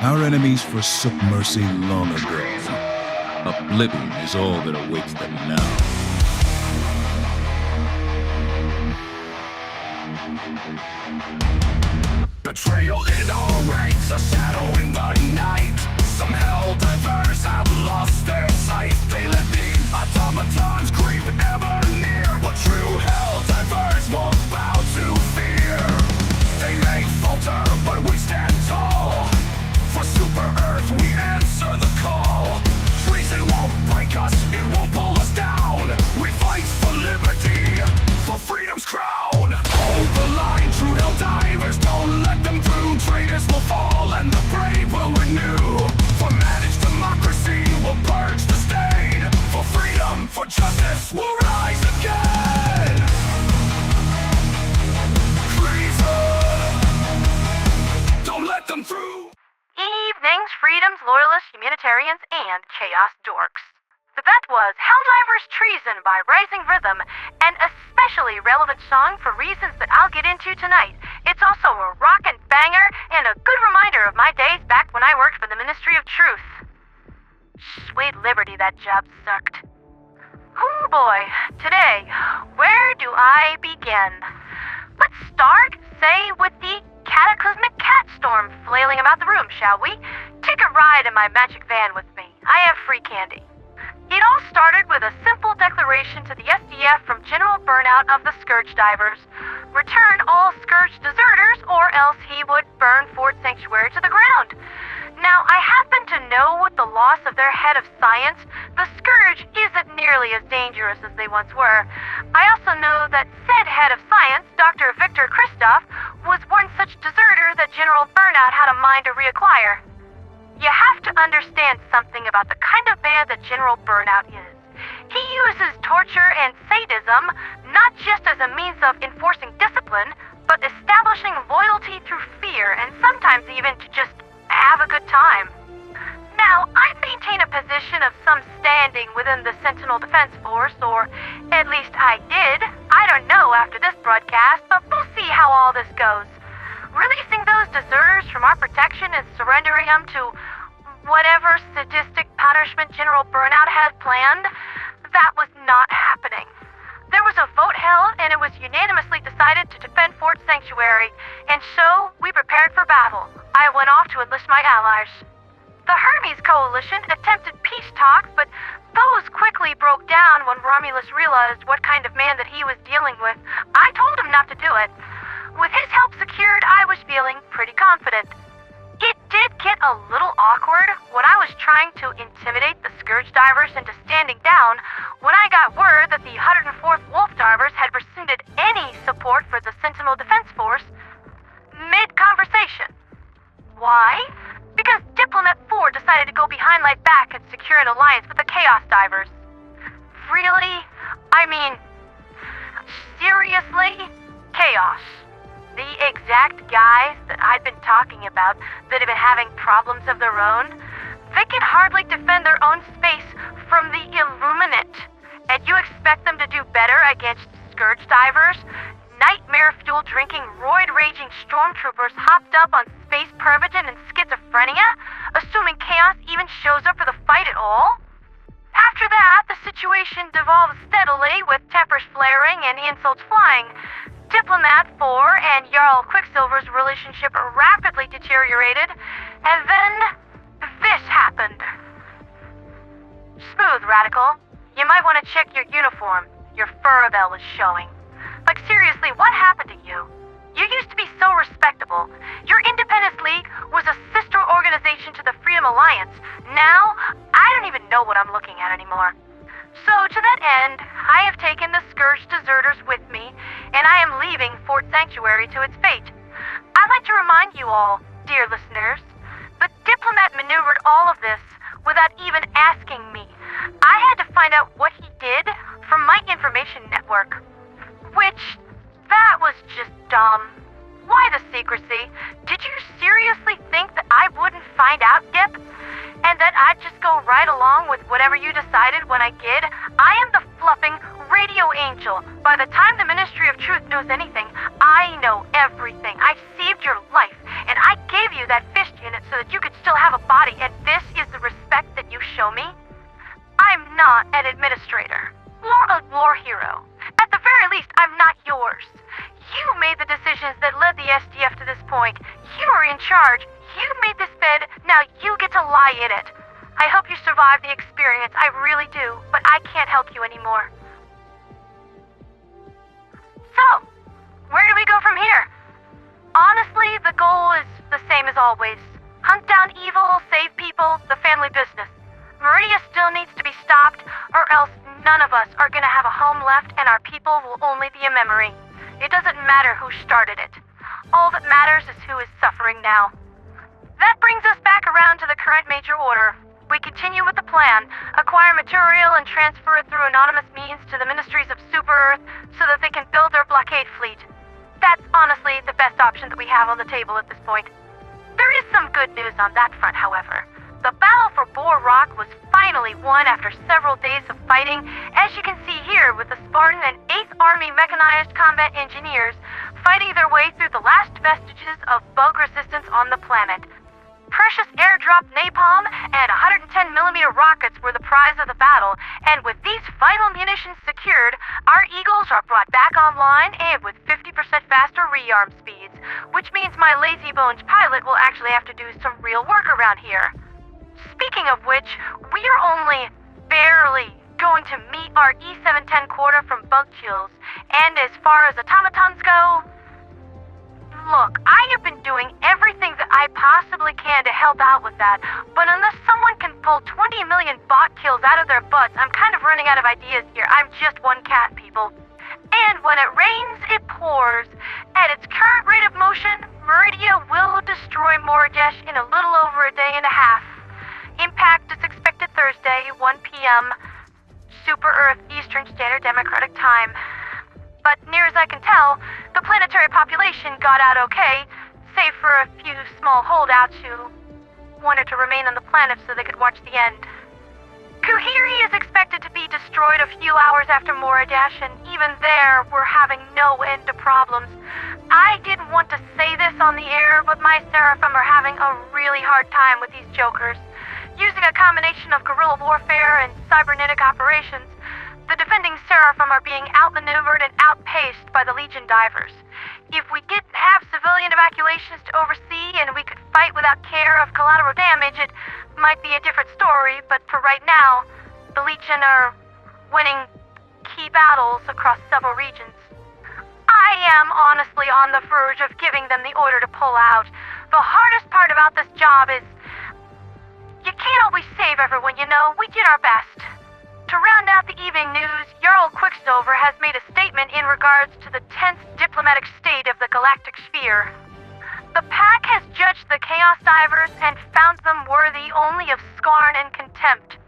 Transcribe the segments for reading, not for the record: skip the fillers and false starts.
Our enemies forsook mercy long ago. Oblivion is all that awaits them now. Betrayal in all ranks, a shadow in the night. Some hell divers have lost their sight. They let the automatons creep ever near, but true hell divers won't bow to fear. They may falter, but we stand tall. For Super Earth, we answer the call. Treason won't break us, it won't pull us down. We fight for liberty, for freedom's crown. Hold the line, true hell divers, don't let them through. Traitors will fall and the brave will renew. For managed democracy, we'll purge the stain. For freedom, for justice, we'll rise again. Treason, don't let them through. Evenings, freedoms, loyalists, humanitarians, and chaos dorks. But that was Helldiver's Treason by Rising Rhythm, an especially relevant song for reasons that I'll get into tonight. It's also a rockin' banger and a good reminder of my days back when I worked for the Ministry of Truth. Sweet liberty, that job sucked. Oh boy, today, where do I begin? Let's start, say, with the cataclysmic cat storm flailing about the room, shall we? Take a ride in my magic van with me. I have free candy. It all started with a simple declaration to the SDF from General Burnout of the Scourge Divers. Return all Scourge deserters, or else he would burn Fort Sanctuary to the ground. Now, I happen to know with the loss of their head of science, the Scourge isn't nearly as dangerous as they once were. I also know that said head of science, Dr. Victor Christoph, was one such deserter that General Burnout had a mind to reacquire. You have to understand something about the kind of man that General Burnout is. He uses torture and sadism not just as a means of enforcing discipline, but establishing loyalty through fear and sometimes even to just have a good time. Now, I maintain a position of some standing within the Sentinel Defense Force, or at least I did. I don't know after this broadcast, but we'll see how all this goes. Releasing those deserters from our protection and surrendering them to whatever sadistic punishment General Burnout had planned, that was not happening. There was a vote held, and it was unanimously decided to defend Fort Sanctuary, and so we prepared for battle. I went off to enlist my allies. The Hermes Coalition attempted peace talks, but those quickly broke down when Romulus realized what kind of man that he was dealing with. I told him not to do it. With his help secured, I was feeling pretty confident. It did get a little awkward when I was trying to intimidate the Scourge Divers into standing down when I got word that the 104th Wolf Divers had rescinded any support for the Sentinel Defense Force mid-conversation. Why? Because Diplomat 4 decided to go behind my back and secure an alliance with the Chaos Divers. Really? I mean, seriously? Chaos. The exact guys that I'd been talking about that have been having problems of their own, they can hardly defend their own space from the Illuminate. And you expect them to do better against Scourge Divers? Nightmare-fueled drinking, roid-raging stormtroopers hopped up on space pervitin and schizophrenia, assuming Chaos even shows up for the fight at all? After that, the situation devolved steadily with tempers flaring and insults flying. Diplomat 4 and Jarl Quicksilver's relationship rapidly deteriorated, and then this happened. Smooth, Radical. You might want to check your uniform. Your furabell is showing. Like, seriously, what happened to you? You used to be so respectable. Your Independence League was a sister organization to the Freedom Alliance. Now, I don't even know what I'm looking at anymore. So, to that end, I have taken the Scourge deserters with me, and I am leaving Fort Sanctuary to its fate. I'd like to remind you all, dear listeners, the Diplomat maneuvered all of this without even asking me. I had to find out what he did from my information network. Which, that was just dumb. Why the secrecy? Did you seriously think that I wouldn't find out, Dip? And that I'd just go right along with whatever you decided when I did? I am the fluffing radio angel. By the time the Ministry of Truth knows anything, I know everything. I saved your life, and I gave you that fish unit so that you could still have a body, and this is the respect that you show me? I'm not an administrator, or a war hero. At the very least, I'm not yours. You made the decisions that led the SDF to this point. You are in charge. You made this bed, now you get to lie in it. I hope you survive the experience, I really do, but I can't help you anymore. So, where do we go from here? Honestly, the goal is the same as always. Hunt down evil, save people, the family business. Meridia still needs to be stopped, or else none of us are gonna have a home left and our people will only be a memory. It doesn't matter who started it. All that matters is who is suffering now. That brings us back around to the current major order. We continue with the plan, acquire material and transfer it through anonymous means to the ministries of Super Earth so that they can build their blockade fleet. That's honestly the best option that we have on the table at this point. There is some good news on that front, however. The battle for Boar Rock was finally won after several days of fighting, as you can see here with the Spartan and 8th Army Mechanized Combat Engineers fighting their way through the last vestiges of bug resistance on the planet. Precious airdrop napalm and 110mm rockets were the prize of the battle, and with these final munitions secured, our Eagles are brought back online and with 50% faster rearm speeds, which means my lazy bones pilot will actually have to do some real work around here. Speaking of which, we are only barely going to meet our E710 quota from bug chills, and as far as automatons go, look, I have been doing everything that I possibly can to help out with that, but unless someone can pull 20 million bot kills out of their butts, I'm kind of running out of ideas here. I'm just one cat, people. And when it rains, it pours. At its current rate of motion, Meridia will destroy Moradesh in a little over a day and a half. Impact is expected Thursday, 1 p.m. Super Earth Eastern Standard Democratic Time. But near as I can tell, the planetary population got out okay, save for a few small holdouts who wanted to remain on the planet so they could watch the end. Kuhiri is expected to be destroyed a few hours after Moradesh, and even there, we're having no end to problems. I didn't want to say this on the air, but my Seraphim are having a really hard time with these jokers. Using a combination of guerrilla warfare and cybernetic operations, the defending Seraphim are being outmaneuvered and outpaced by the Legion divers. If we didn't have civilian evacuations to oversee and we could fight without care of collateral damage, it might be a different story, but for right now, the Legion are winning key battles across several regions. I am honestly on the verge of giving them the order to pull out. The hardest part about this job is you can't always save everyone, you know. We did our best. To round out the evening news, Jarl Quicksilver has made a statement in regards to the tense diplomatic state of the galactic sphere. The pack has judged the Chaos Divers and found them worthy only of scorn and contempt.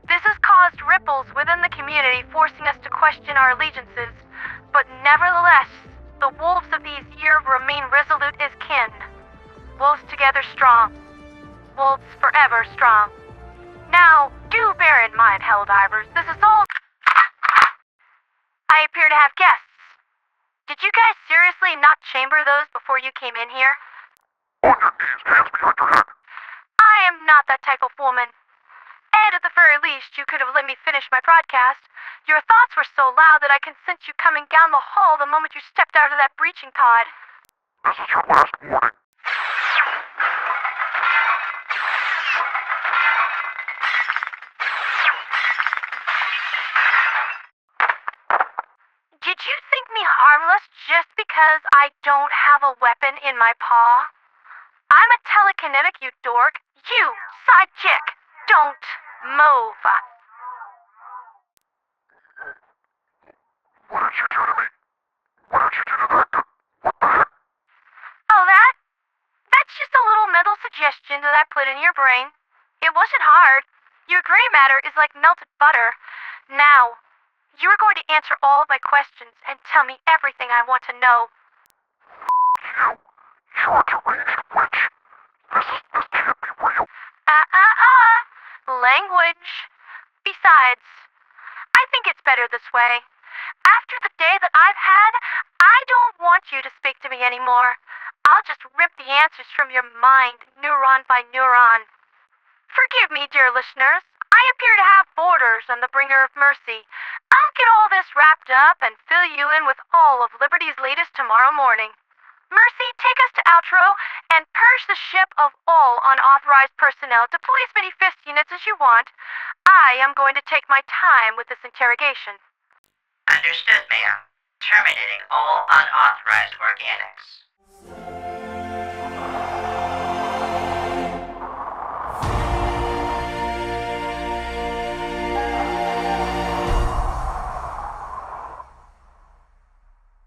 This has caused ripples within the community, forcing us to question our allegiances, but nevertheless, the wolves of the Aesir remain resolute as kin. Wolves together strong. Wolves forever strong. Now, do bear in mind, Helldivers, this is all... I appear to have guests. Did you guys seriously not chamber those before you came in here? On your knees, hands behind your head. I am not that type of woman. And at the very least, you could have let me finish my broadcast. Your thoughts were so loud that I can sense you coming down the hall the moment you stepped out of that breaching pod. This is your last warning. Did you think me harmless just because I don't have a weapon in my paw? I'm a telekinetic, you dork. You, side chick, don't move. What did you do to me? What did you do to that? What the heck? Oh, that? That's just a little mental suggestion that I put in your brain. It wasn't hard. Your gray matter is like melted butter. Now, you're going to answer all of my questions and tell me everything I want to know. You. You're a deranged witch. This can't be real. Language. Besides, I think it's better this way. After the day that I've had, I don't want you to speak to me anymore. I'll just rip the answers from your mind, neuron by neuron. Forgive me, dear listeners. I appear to have borders on the bringer of mercy. I'll get all this wrapped up and fill you in with all of Liberty's latest tomorrow morning. Mercy, take us to outro and purge the ship of all unauthorized personnel. Deploy as many fist units as you want. I am going to take my time with this interrogation. Understood, ma'am. Terminating all unauthorized organics.